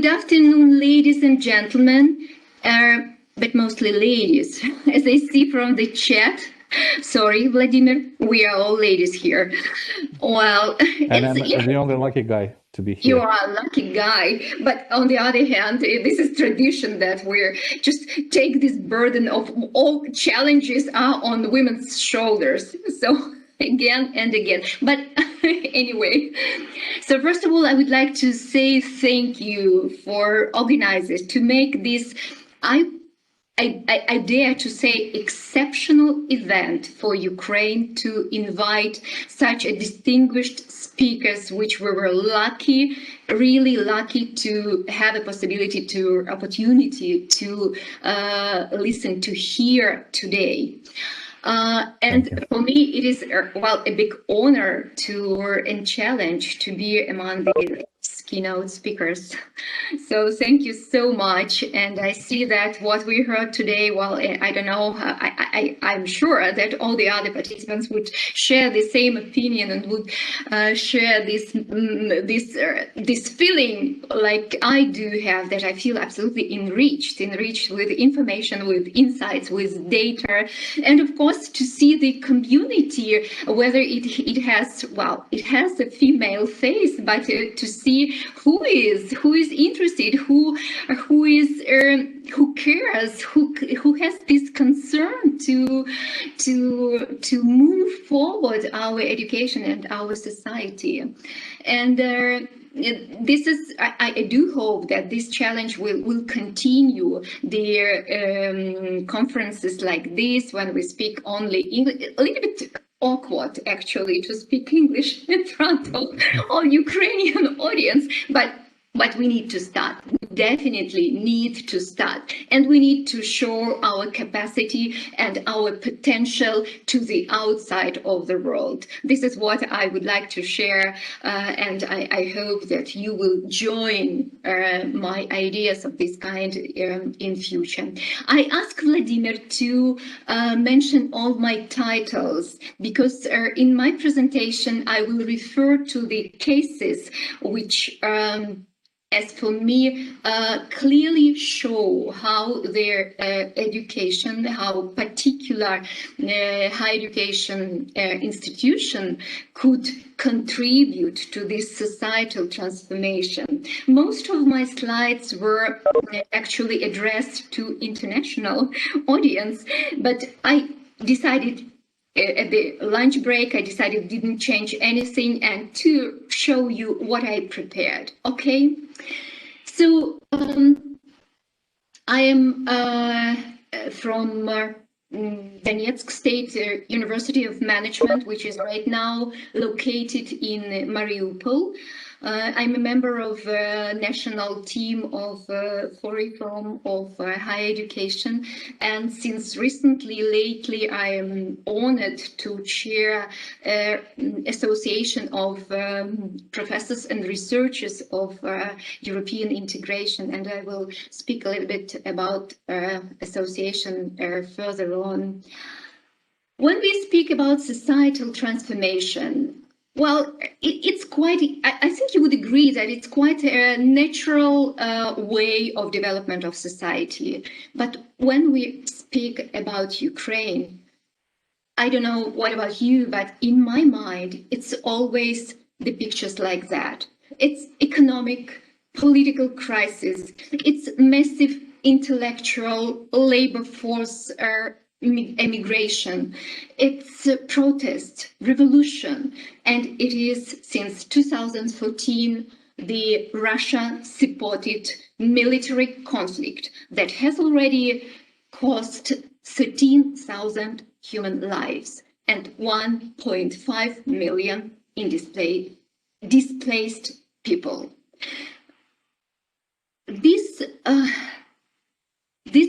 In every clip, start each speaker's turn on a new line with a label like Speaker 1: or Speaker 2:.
Speaker 1: afternoon, ladies and gentlemen, but mostly ladies, as I see from the chat. Sorry, Vladimir, we are all ladies here. Well,
Speaker 2: and I'm the only lucky guy to be here.
Speaker 1: You are a lucky guy, but on the other hand, this is tradition that we're just take this burden of all challenges are on women's shoulders. So again and again, but anyway, so first of all, I would like to say thank you for organizers to make this, I dare to say, exceptional event for Ukraine, to invite such a distinguished speakers, which we were lucky, really lucky to have a possibility to opportunity to listen to here today. And for me, it is, well, a big honor and challenge to be among the keynote speakers. So thank you so much. And I see that what we heard today, well, I don't know, I'm sure that all the other participants would share the same opinion and would share this feeling like I do have, that I feel absolutely enriched with information, with insights, with data, and of course to see the community, whether it has, well, it has a female face, but to see who is interested, who cares, who has this concern to move forward our education and our society. And this is, I do hope that this challenge will continue. The conferences like this, when we speak only English, a little bit awkward actually to speak English in front of all Ukrainian audience, but we need to start. We definitely need to start, and we need to show our capacity and our potential to the outside of the world. This is what I would like to share, and I hope that you will join my ideas of this kind in future. I asked Vladimir to mention all my titles, because in my presentation I will refer to the cases which as for me, clearly show how their education, how particular higher education institution could contribute to this societal transformation. Most of my slides were actually addressed to international audience, but I decided at the lunch break, I decided didn't change anything and to show you what I prepared. Okay, so I am from Donetsk State University of Management, which is right now located in Mariupol. I'm a member of a national team for reform of higher education, and since lately, I am honored to chair association of professors and researchers of European integration, and I will speak a little bit about association further on. When we speak about societal transformation, well, it's quite, I think you would agree that it's quite a natural way of development of society. But when we speak about Ukraine, I don't know what about you, but in my mind, it's always the pictures like that. It's economic, political crisis. It's massive intellectual labor force emigration, it's protest, revolution, and it is since 2014 the Russia-supported military conflict that has already cost 13,000 human lives and 1.5 million in displaced people. These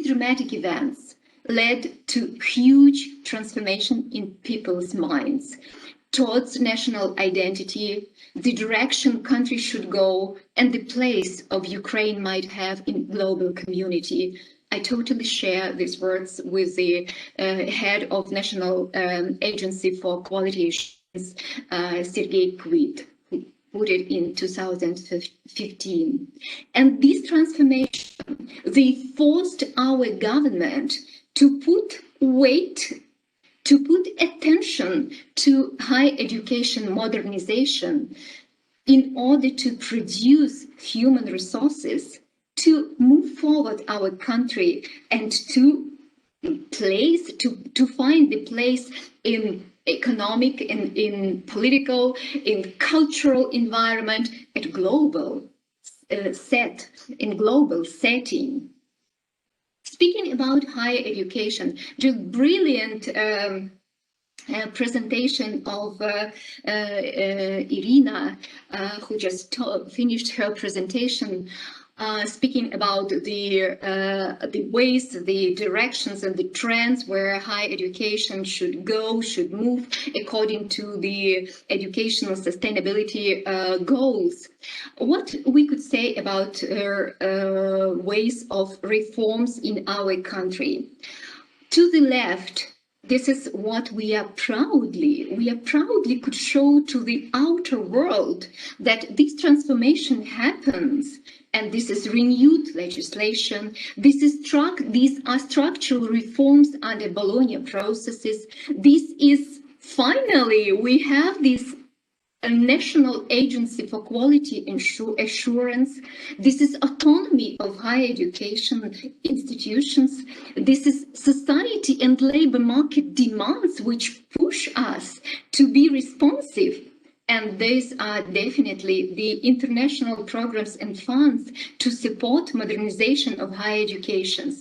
Speaker 1: dramatic events led to huge transformation in people's minds towards national identity, the direction countries should go, and the place of Ukraine might have in global community. I totally share these words with the head of National Agency for Quality Assurance, Sergei Kvit, who put it in 2015. And this transformation, they forced our government to put attention to higher education modernization in order to produce human resources to move forward our country and to find the place in economic, in political, in cultural environment, at global global setting. Speaking about higher education, just brilliant presentation of Iryna, who just finished her presentation, speaking about the ways, the directions and the trends where higher education should move according to the educational sustainability goals. What we could say about ways of reforms in our country. To the left, this is what we are proudly could show to the outer world, that this transformation happens. And this is renewed legislation. These are structural reforms under Bologna processes. This is finally, we have this National Agency for Quality Assurance. This is autonomy of higher education institutions. This is society and labor market demands which push us to be responsive. And these are definitely the international programs and funds to support modernization of higher education.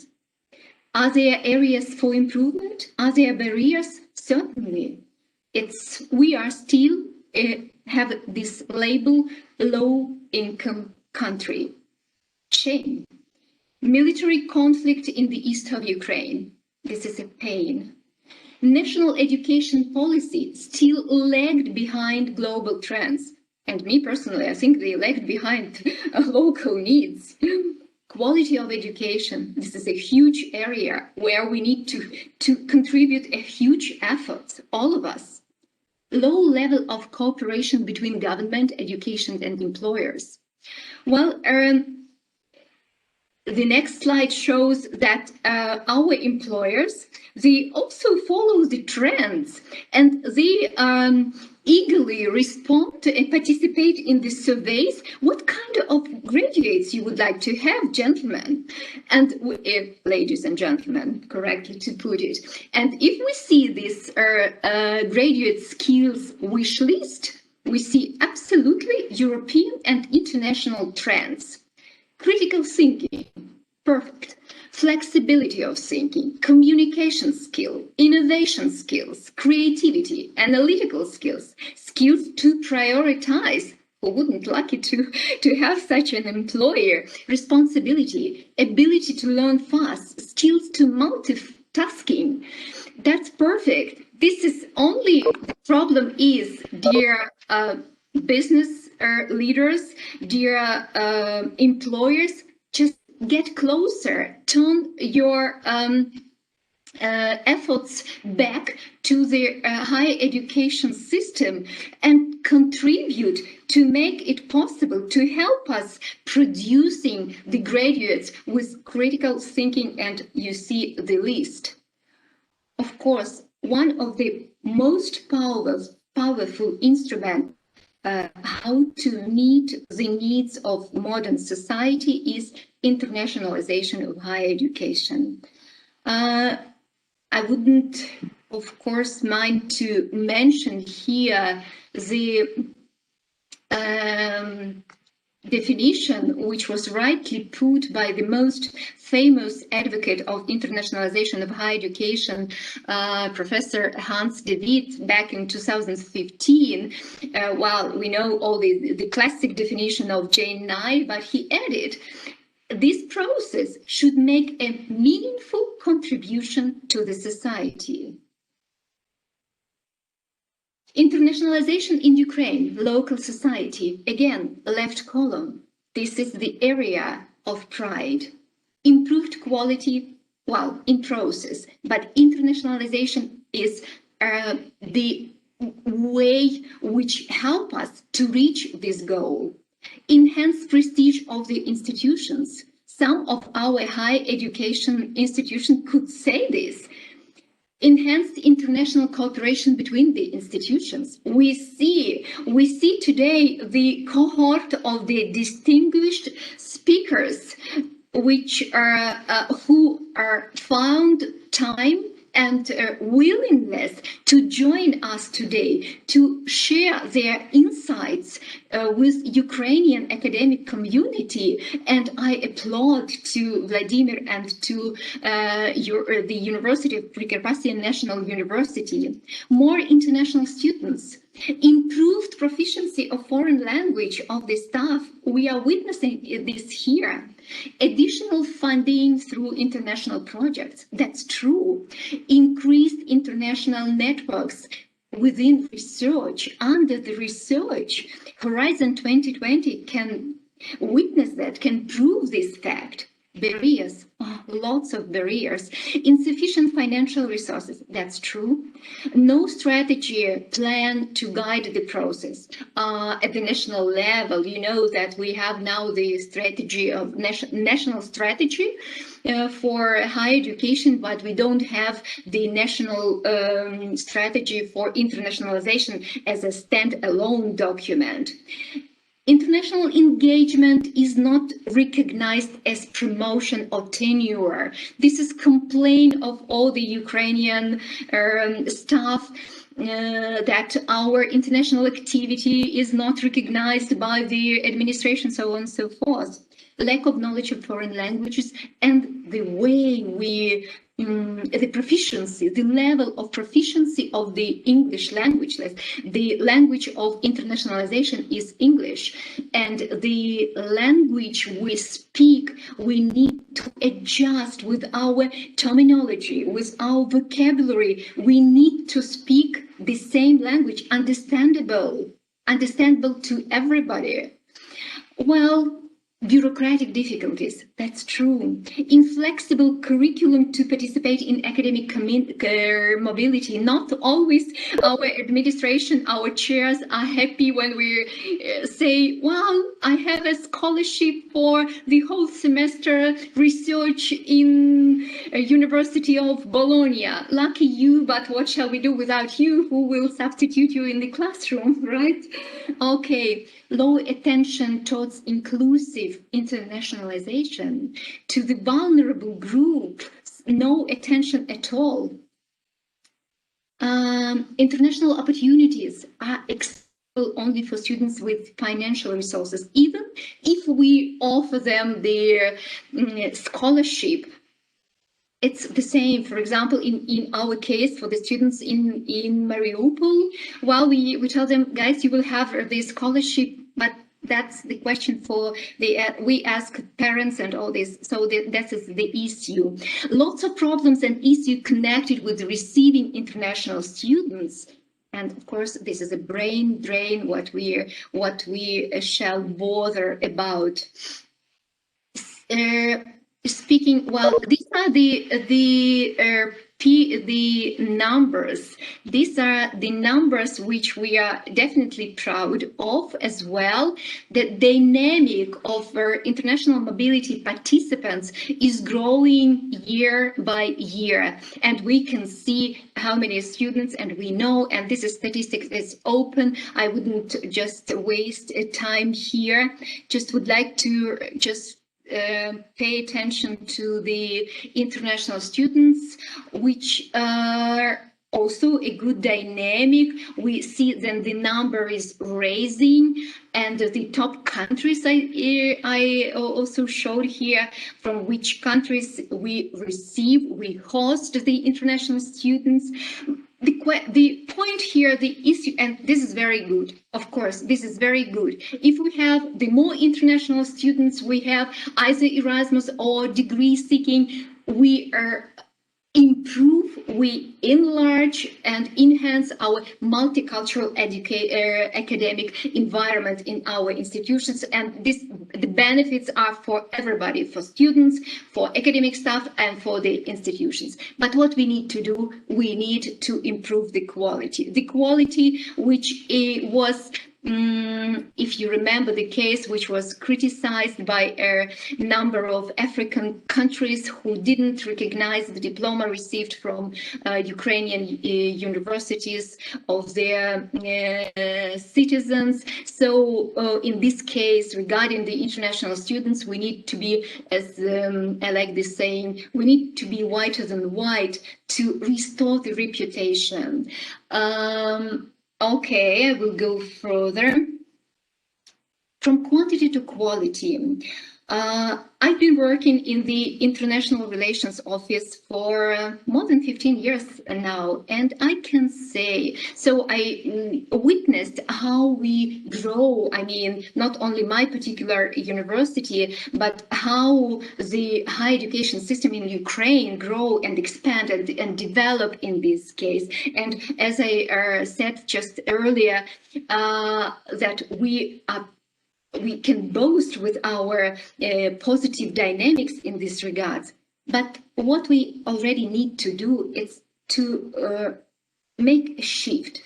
Speaker 1: Are there areas for improvement? Are there barriers? Certainly. We are still have this label low-income country. Shame. Military conflict in the east of Ukraine. This is a pain. National education policy still lagged behind global trends. And me personally, I think they lagged behind local needs. Quality of education. This is a huge area where we need to contribute a huge effort, all of us. Low level of cooperation between government, education and employers. Well, the next slide shows that our employers, they also follow the trends and they eagerly respond to and participate in the surveys. What kind of graduates you would like to have, gentlemen? And ladies and gentlemen, correctly to put it. And if we see this graduate skills wish list, we see absolutely European and international trends. Critical thinking, perfect. Flexibility of thinking, communication skill, innovation skills, creativity, analytical skills, skills to prioritize. Who wouldn't like it to have such an employer? Responsibility, ability to learn fast, skills to multitasking. That's perfect. This is only the problem is, dear business leaders, dear employers, just get closer, turn your efforts back to the higher education system and contribute to make it possible to help us producing the graduates with critical thinking. And you see the list. Of course, one of the most powerful instruments how to meet the needs of modern society is internationalization of higher education. I wouldn't, of course, mind to mention here the definition which was rightly put by the most famous advocate of internationalization of higher education, Professor Hans de Witt, back in 2015. Well, we know all the classic definition of Jane Nye, but he added, this process should make a meaningful contribution to the society. Internationalization in Ukraine, local society, again, left column. This is the area of pride. Improved quality, well, in process, but internationalization is the way which help us to reach this goal. Enhanced prestige of the institutions. Some of our higher education institutions could say this. Enhanced international cooperation between the institutions. We see today the cohort of the distinguished speakers which are who are found time and willingness to join us today to share their insights with Ukrainian academic community. And I applaud to Vladimir and to the University of Prikirpatskian National University. More international students. Improved proficiency of foreign language of the staff. We are witnessing this here. Additional funding through international projects. That's true. Increased international networks within research, under the research. Horizon 2020 can witness that, can prove this fact. Barriers, lots of barriers. Insufficient financial resources, that's true. No strategy plan to guide the process. At the national level, you know that we have now the strategy of national strategy for higher education, but we don't have the national strategy for internationalization as a standalone document. International engagement is not recognized as promotion or tenure. This is complaint of all the Ukrainian staff that our international activity is not recognized by the administration, so on and so forth. Lack of knowledge of foreign languages and the way we the proficiency, the level of proficiency of the English language, the language of internationalization is English, and the language we speak, we need to adjust with our terminology, with our vocabulary. We need to speak the same language, understandable to everybody. Well, bureaucratic difficulties, that's true. Inflexible curriculum to participate in academic mobility. Not always our administration, our chairs are happy when we say, well, I have a scholarship for the whole semester research in University of Bologna. Lucky you, but what shall we do without you? Who will substitute you in the classroom, right? Okay. Low attention towards inclusive internationalization, to the vulnerable group, no attention at all. International opportunities are accessible only for students with financial resources, even if we offer them their scholarship. It's the same, for example, in our case, for the students in Mariupol, well, we tell them, guys, you will have this scholarship, but that's the question for we ask parents and all this, so that is the issue. Lots of problems and issues connected with receiving international students. And of course, this is a brain drain, what we shall bother about. Speaking, well, these are the numbers. These are the numbers which we are definitely proud of as well. The dynamic of our international mobility participants is growing year by year, and we can see how many students, and we know, and this is statistics is open. I wouldn't just waste time here. Just would like to pay attention to the international students, which are also a good dynamic. We see then the number is raising, and the top countries I also showed here, from which countries we host the international students. The point here, the issue, and this is very good, of course, this is very good. If we have the more international students we have, either Erasmus or degree seeking, we improve we enlarge and enhance our multicultural academic environment in our institutions, and the benefits are for everybody, for students, for academic staff, and for the institutions. But what we need to do, we need to improve the quality which was, if you remember the case, which was criticized by a number of African countries who didn't recognize the diploma received from Ukrainian universities of their citizens. So in this case, regarding the international students, we need to be, as I like this saying, we need to be whiter than white to restore the reputation. Okay, I will go further. From quantity to quality. I've been working in the International Relations Office for more than 15 years now, and I can say, so I witnessed how we grow, I mean, not only my particular university, but how the higher education system in Ukraine grow and expand and develop in this case. And as I said just earlier, that we can boast with our positive dynamics in this regard. But what we already need to do is to make a shift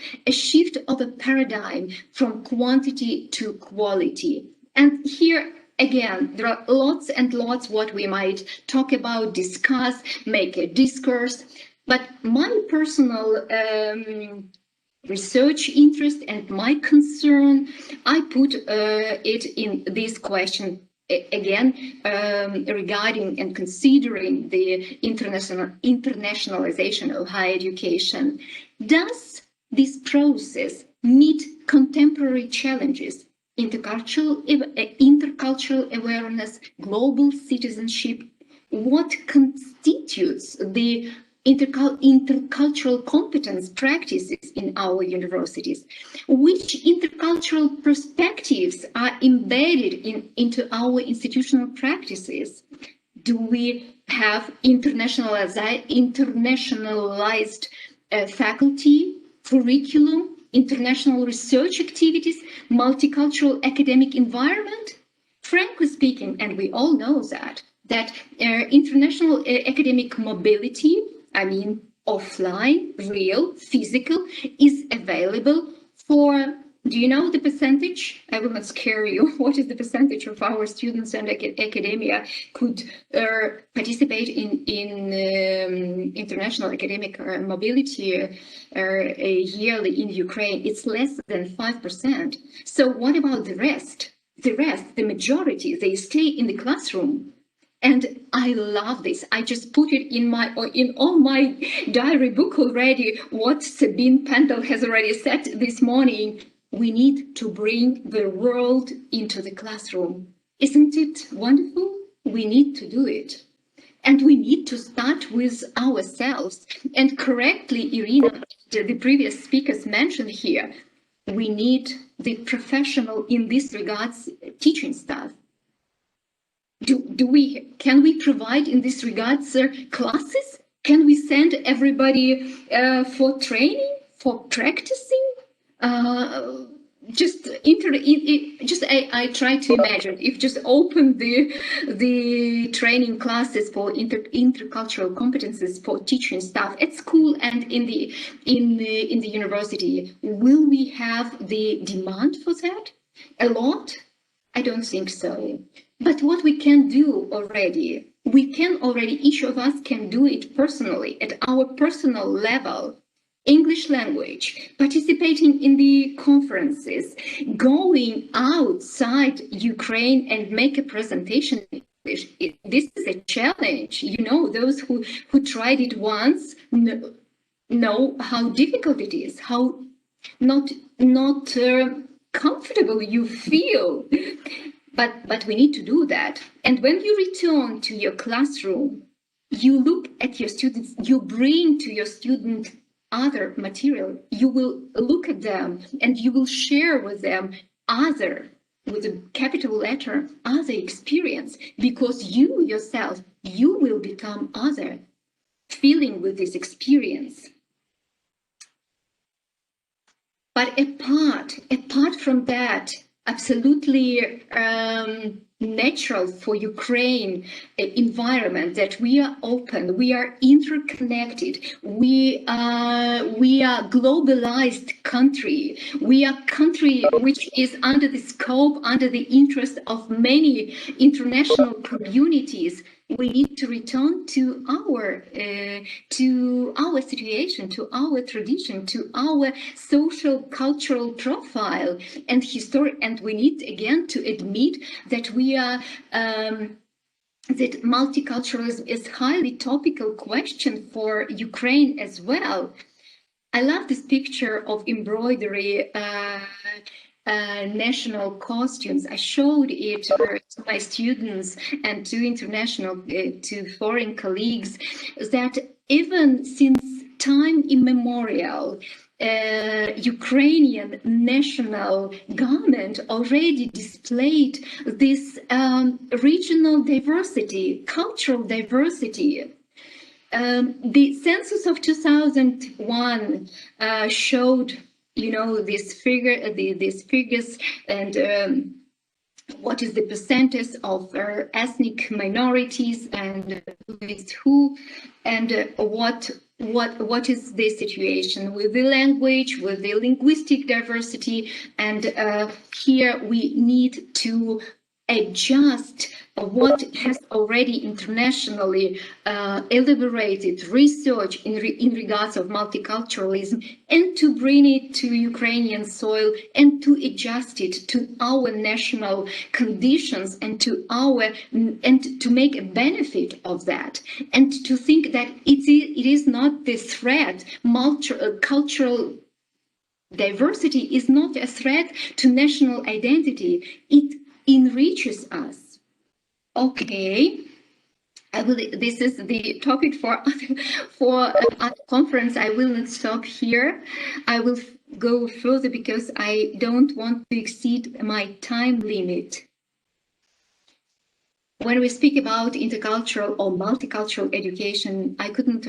Speaker 1: of a paradigm from quantity to quality. And here, again, there are lots and lots what we might talk about, discuss, make a discourse. But my personal research interest and my concern, I put it in this question again, regarding and considering the internationalization of higher education. Does this process meet contemporary challenges, intercultural awareness, global citizenship? What constitutes the intercultural competence practices in our universities? Which intercultural perspectives are embedded into our institutional practices? Do we have internationalized faculty, curriculum, international research activities, multicultural academic environment? Frankly speaking, and we all know that international academic mobility, I mean, offline, real, physical, is available for, do you know the percentage? I will not scare you. What is the percentage of our students and academia could participate in international academic mobility yearly in Ukraine? It's less than 5%. So what about the rest? The majority, they stay in the classroom. And I love this. I just put it in all my diary book already, what Sabine Pendel has already said this morning. We need to bring the world into the classroom. Isn't it wonderful? We need to do it. And we need to start with ourselves. And correctly, Iryna, the previous speakers mentioned here, we need the professional in this regards teaching staff. Can we provide in this regards classes? Can we send everybody for training, for practicing? I try to imagine if just open the training classes for intercultural competences for teaching staff at school and in the university. Will we have the demand for that? A lot? I don't think so. But what we can do already, each of us can do it personally at our personal level. English language, participating in the conferences, going outside Ukraine and make a presentation in English. This is a challenge. You know, those who tried it once know how difficult it is, how not comfortable you feel. But we need to do that. And when you return to your classroom, you look at your students, you bring to your student other material. You will look at them and you will share with them other, with a capital letter, other experience, because you yourself, you will become other. feeling with this experience. But apart from that, absolutely natural for Ukraine environment that we are open, we are interconnected, we are globalized country, we are country which is under the scope, under the interest of many international communities. We need to return to our situation, to our tradition, to our social cultural profile and history, and we need again to admit that we are that multiculturalism is highly topical question for Ukraine as well. I love this picture of embroidery national costumes. I showed it to my students and to foreign colleagues that even since time immemorial, Ukrainian national garment already displayed this regional diversity, cultural diversity. The census of 2001 showed, these figures and what is the percentage of ethnic minorities and who is who, and what is the situation with the language, with the linguistic diversity, and here we need to adjust what has already internationally elaborated research in regards of multiculturalism, and to bring it to Ukrainian soil and to adjust it to our national conditions and to make a benefit of that, and to think that it is not the threat. Cultural diversity is not a threat to national identity. It enriches us. Okay, this is the topic for a conference. I will not stop here. I will go further because I don't want to exceed my time limit. When we speak about intercultural or multicultural education, I couldn't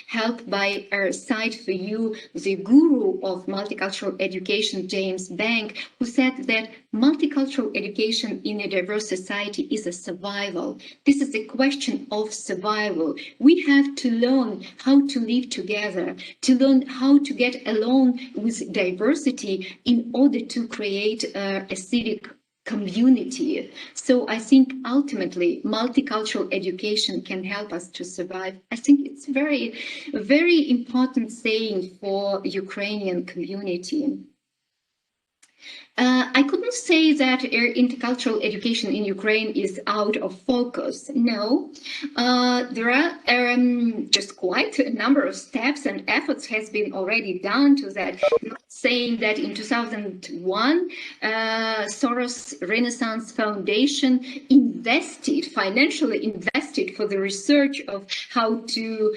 Speaker 1: help but cite for you the guru of multicultural education, James Bank, who said that multicultural education in a diverse society is a survival. This is a question of survival. We have to learn how to live together, to learn how to get along with diversity in order to create a civic community. So I think ultimately multicultural education can help us to survive. I think it's very, very important saying for Ukrainian community. I couldn't say that intercultural education in Ukraine is out of focus. No, there are just quite a number of steps and efforts has been already done to that. Not saying that in 2001, Soros Renaissance Foundation financially invested for the research of how to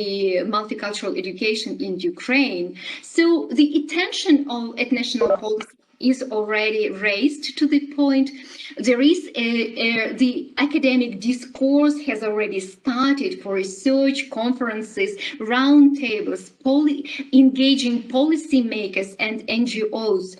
Speaker 1: the multicultural education in Ukraine. So the attention at national policy is already raised to the point. There is the academic discourse has already started for research, conferences, roundtables, engaging policymakers and NGOs.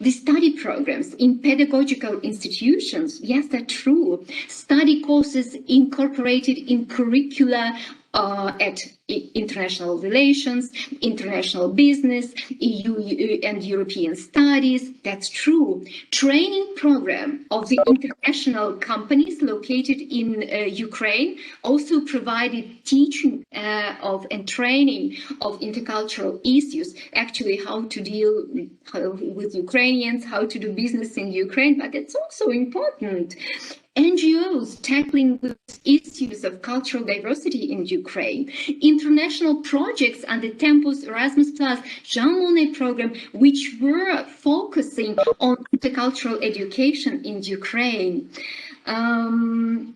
Speaker 1: The study programs in pedagogical institutions, yes, that's true. Study courses incorporated in curricula at international relations, international business, EU and European studies, that's true. Training program of the international companies located in Ukraine also provided teaching and training of intercultural issues, actually how to deal with Ukrainians, how to do business in Ukraine, but it's also important. NGOs tackling the issues of cultural diversity in Ukraine, international projects under Tempus, Erasmus+, Jean Monnet program, which were focusing on intercultural education in Ukraine. And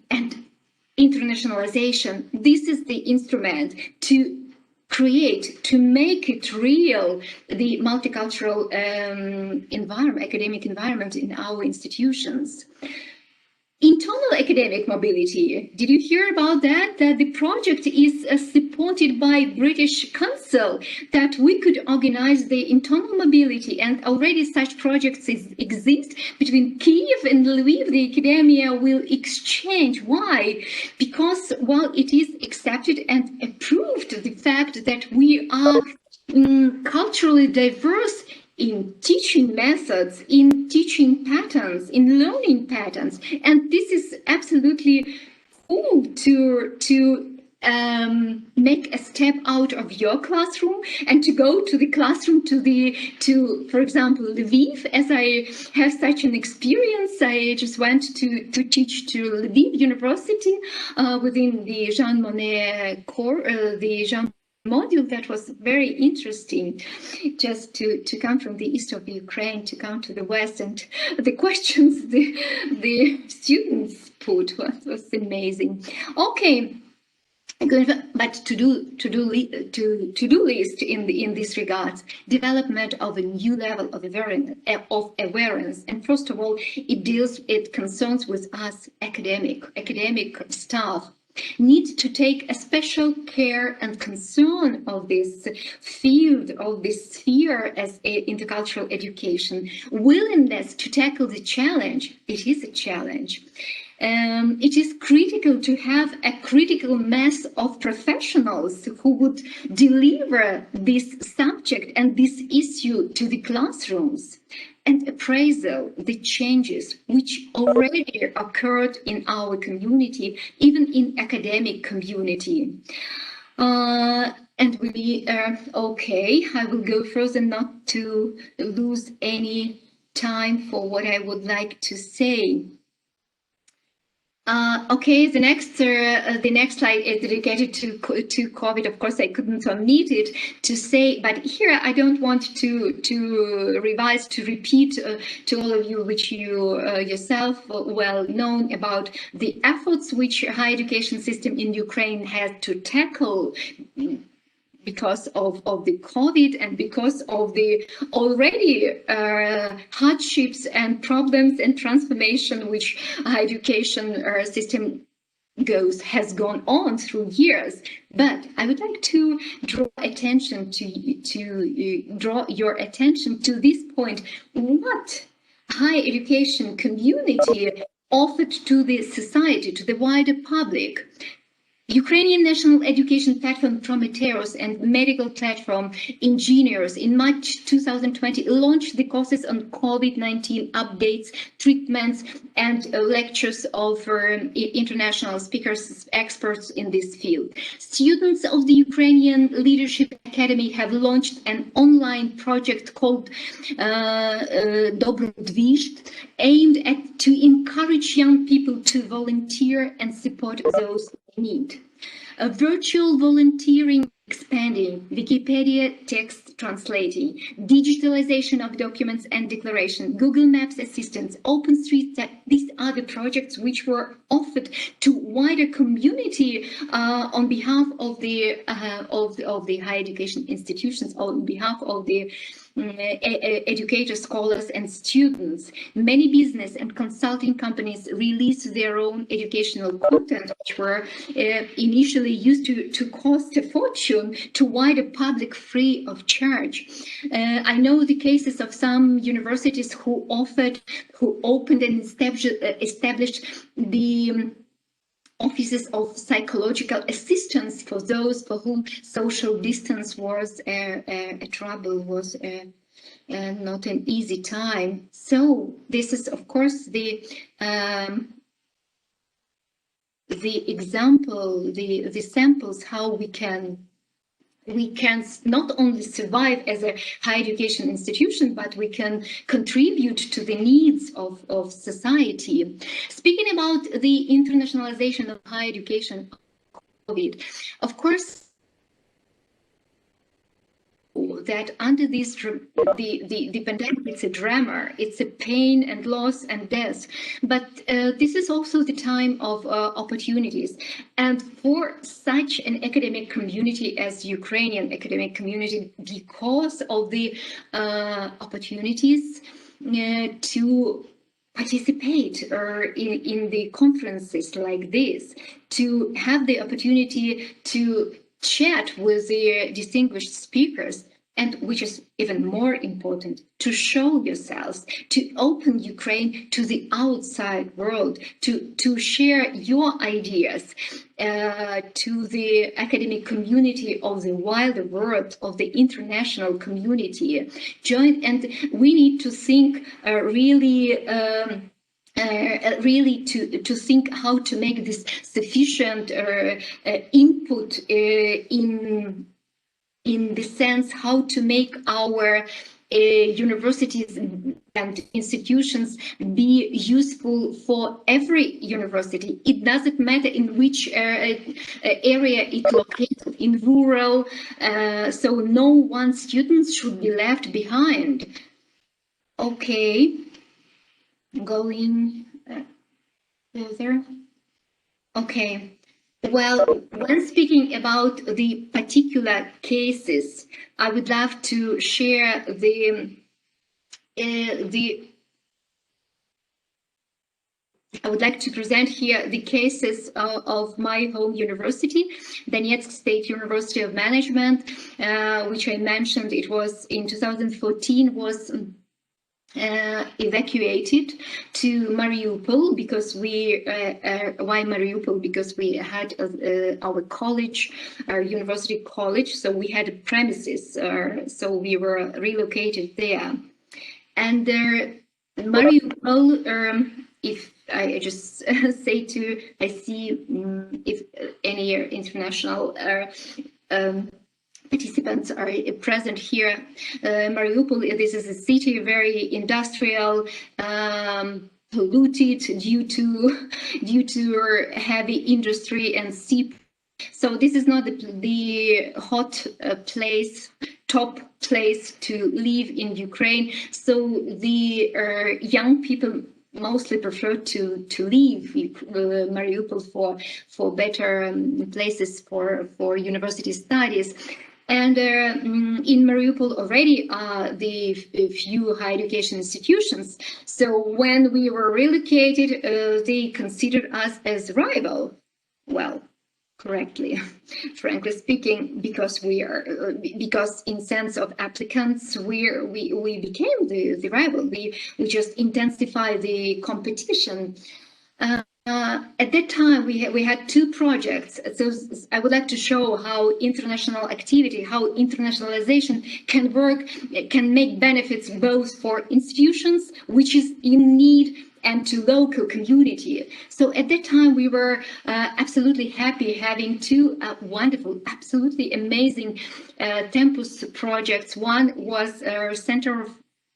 Speaker 1: internationalization, this is the instrument to make it real, the multicultural academic environment in our institutions. Internal academic mobility. Did you hear about that? That the project is supported by British Council, that we could organize the internal mobility, and already such projects exist between Kiev and Lviv. The academia will exchange. Why? Because while it is accepted and approved the fact that we are culturally diverse in teaching methods, in teaching patterns, in learning patterns, and this is absolutely cool to make a step out of your classroom and to go to the classroom to for example Lviv. As I have such an experience, I just went to teach to Lviv University within the Jean Monnet the Jean module. That was very interesting, just to come from the east of Ukraine to come to the west, and the questions the students put was amazing. Okay, but to do list in this regards, development of a new level of awareness, and first of all, it concerns with us academic staff. Need to take a special care and concern of this field, of this sphere as intercultural education. Willingness to tackle the challenge. It is a challenge. It is critical to have a critical mass of professionals who would deliver this subject and this issue to the classrooms. And appraisal the changes which already occurred in our community, even in academic community. And we okay, I will go further not to lose any time for what I would like to say. Okay, the next slide is dedicated to COVID. Of course, I couldn't omit it to say, but here I don't want to revise, to repeat to all of you, which you yourself well known about the efforts which higher education system in Ukraine had to tackle because of the COVID and because of the already hardships and problems and transformation which higher education system has gone on through years. But I would like to draw attention draw your attention to this point. What higher education community offered to the society, to the wider public? Ukrainian National Education Platform Prometheus and medical platform Engineers in March 2020 launched the courses on COVID-19 updates, treatments, and lectures of international speakers, experts in this field. Students of the Ukrainian Leadership Academy have launched an online project called Dobrodvizh, aimed to encourage young people to volunteer and support those need. A virtual volunteering expanding, Wikipedia text translating, digitalization of documents and declaration, Google Maps assistance, OpenStreetMap. These are the projects which were offered to wider community on behalf of the higher education institutions, on behalf of the educators, scholars, and students. Many business and consulting companies released their own educational content, which were initially used to cost a fortune to wider public free of charge. I know the cases of some universities who opened and established the offices of psychological assistance for those for whom social distance was a trouble, was not an easy time. So this is, of course, the example, the samples how we can not only survive as a higher education institution, but we can contribute to the needs of society. Speaking about the internationalization of higher education, COVID, of course, that under this the pandemic, it's a drama, it's a pain and loss and death, but this is also the time of opportunities. And for such an academic community as Ukrainian academic community, because of the opportunities to participate in the conferences like this, to have the opportunity to chat with the distinguished speakers, and which is even more important, to show yourselves, to open Ukraine to the outside world, to share your ideas to the academic community of the wider world, of the international community. And we need to think really to think how to make this sufficient input in the sense how to make our universities and institutions be useful for every university. It doesn't matter in which area it's located, in rural, so no one student should be left behind. Okay, going further. Okay. Well, when speaking about the particular cases, I would love to share I would like to present here the cases of my home university, Donetsk State University of Management, which I mentioned. It was in 2014 was evacuated to Mariupol because why Mariupol? Because we had our college, our university college, so we had premises, so we were relocated there. And Mariupol, if I just say to, I see if any international participants are present here. Mariupol, this is a city, very industrial, polluted due to heavy industry and sea. So this is not the hot place, top place to live in Ukraine. So the young people mostly prefer to leave Mariupol for better places for university studies. And in Mariupol already the few higher education institutions. So when we were relocated, they considered us as rival. Well, correctly, frankly speaking, because because in sense of applicants, we became the rival. We just intensified the competition. At that time, we had two projects. So I would like to show how international activity, how internationalization can work, can make benefits both for institutions, which is in need, and to local community. So at that time, we were absolutely happy having two wonderful, absolutely amazing campus projects. One was a Center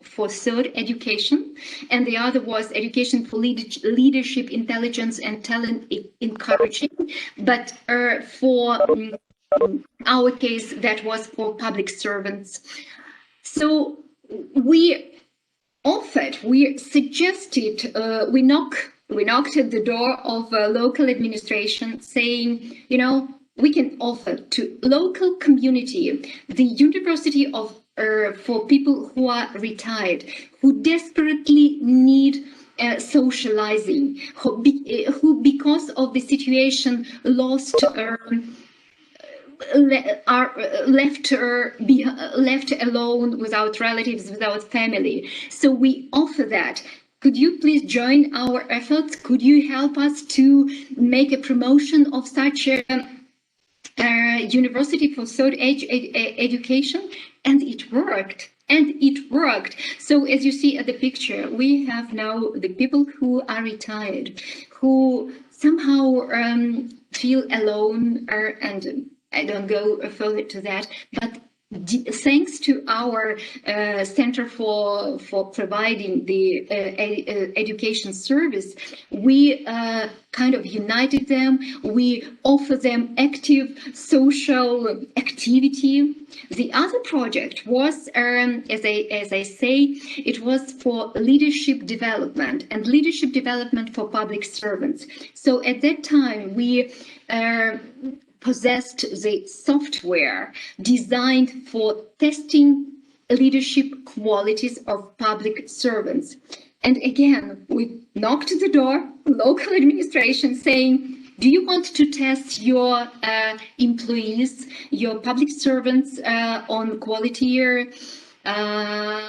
Speaker 1: for Third Education, and the other was Education for Leadership, Intelligence, and Talent Encouraging. But for our case, that was for public servants. So we offered, we suggested, we knocked at the door of a local administration saying, you know, we can offer to local community the University of for people who are retired, who desperately need socializing, who because of the situation lost are left alone, without relatives, without family. So we offer that. Could you please join our efforts? Could you help us to make a promotion of such a University for Third Education? And it worked. And it worked. So as you see at the picture, we have now the people who are retired, who somehow feel alone, and I don't go further to that, but thanks to our Center for providing the education service, we kind of united them. We offer them active social activity. The other project was, as I say, it was for leadership development and leadership development for public servants. So at that time, we possessed the software designed for testing leadership qualities of public servants. And again, we knocked at the door, local administration saying, do you want to test your employees, your public servants on quality on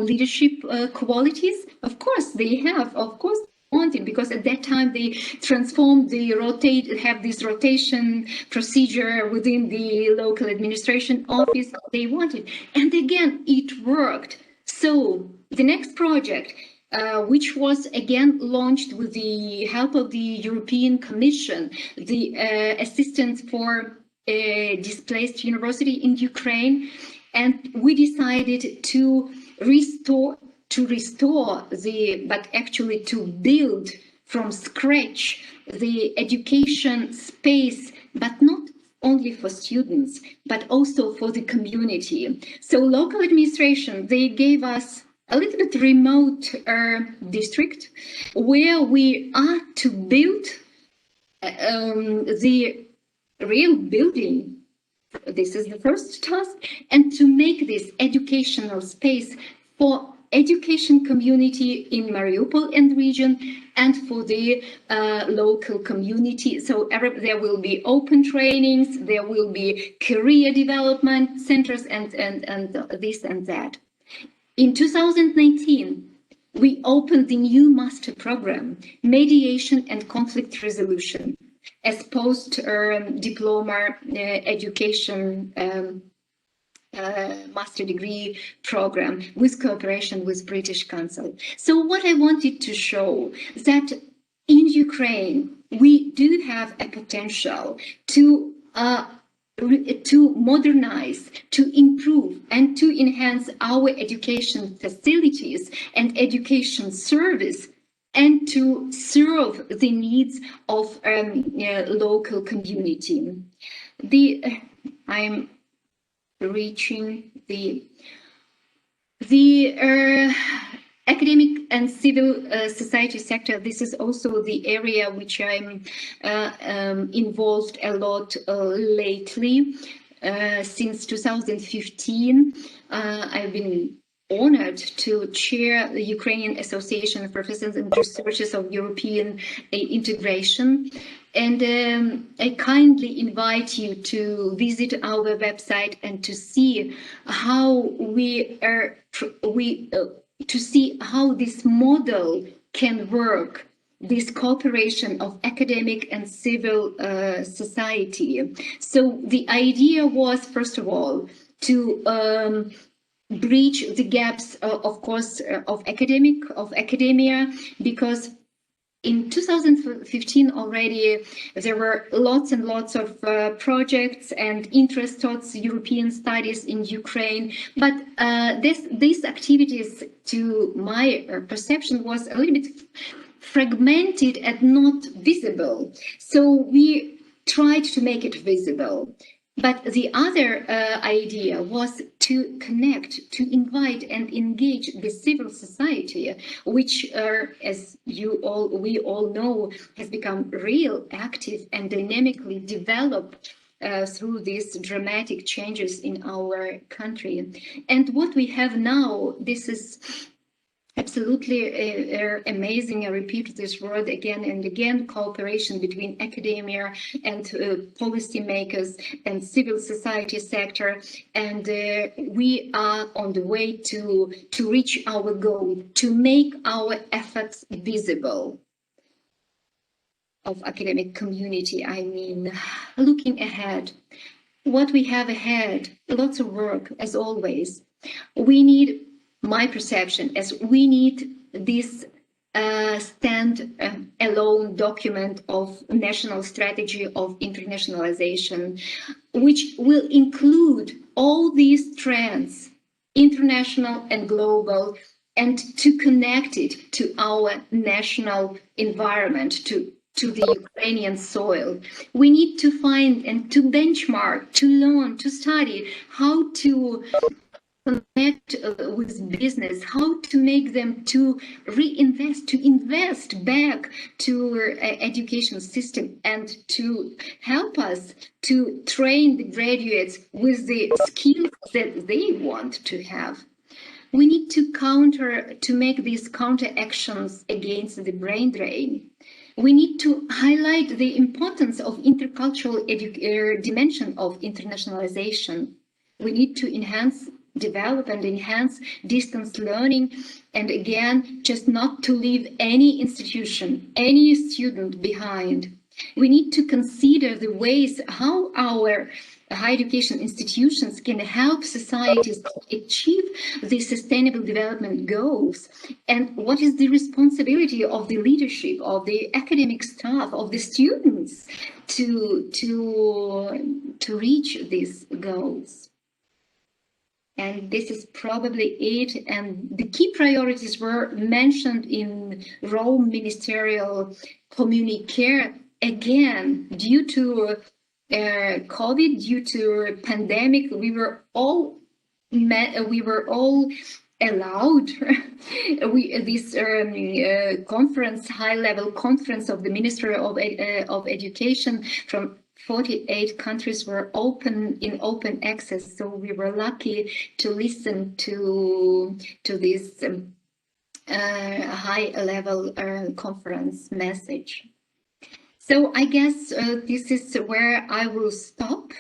Speaker 1: leadership qualities? Of course they have, of course they wanted, because at that time they transformed have this rotation procedure within the local administration office. They wanted, and again it worked. So the next project, which was again launched with the help of the European Commission, the Assistance for Displaced University in Ukraine, and we decided to restore but actually to build from scratch the education space, but not only for students, but also for the community. So local administration, they gave us a little bit remote district where we are to build the real building. This is the first task, and to make this educational space for education community in Mariupol and region, and for the local community. So there will be open trainings, there will be career development centers, and this and that. In 2019, we opened the new master program, Mediation and Conflict Resolution, as post-diploma education master degree program with cooperation with British Council. So what I wanted to show that in Ukraine, we do have a potential to modernize, to improve, and to enhance our education facilities and education service, and to serve the needs of local community. I'm reaching the academic and civil society sector. This is also the area which I'm involved a lot lately. Since 2015, I've been honored to chair the Ukrainian Association of Professors and Researchers of European Integration. And I kindly invite you to visit our website and to see how to see how this model can work, this cooperation of academic and civil society. So the idea was, first of all, to bridge the gaps, of course, of academia, because in 2015 already there were lots and lots of projects and interest towards European studies in Ukraine, but these activities, to my perception, was a little bit fragmented and not visible. So we tried to make it visible. But the other idea was to connect, to invite and engage the civil society, which, as we all know, has become real, active and dynamically developed through these dramatic changes in our country. And what we have now, this is absolutely amazing. I repeat this word again and again: cooperation between academia and policymakers and civil society sector. And we are on the way to reach our goal, to make our efforts visible. Of academic community, I mean, looking ahead, what we have ahead, lots of work as always. We need, my perception, as we need this stand-alone document of national strategy of internationalization, which will include all these trends, international and global, and to connect it to our national environment, to the Ukrainian soil. We need to find and to benchmark, to learn, to study how to connect with business, how to make them to reinvest, to invest back to our education system, and to help us to train the graduates with the skills that they want to have. We need to make these counter actions against the brain drain. We need to highlight the importance of intercultural dimension of internationalization. We need to develop and enhance distance learning, and again, just not to leave any institution, any student behind. We need to consider the ways how our higher education institutions can help societies to achieve the sustainable development goals, and what is the responsibility of the leadership, of the academic staff, of the students to reach these goals. And this is probably it. And the key priorities were mentioned in Rome ministerial communique. Again, due to COVID, due to pandemic, we were all allowed this conference, high-level conference of the Ministry of Education from 48 countries were in open access, so we were lucky to listen to this high-level conference message. So I guess this is where I will stop.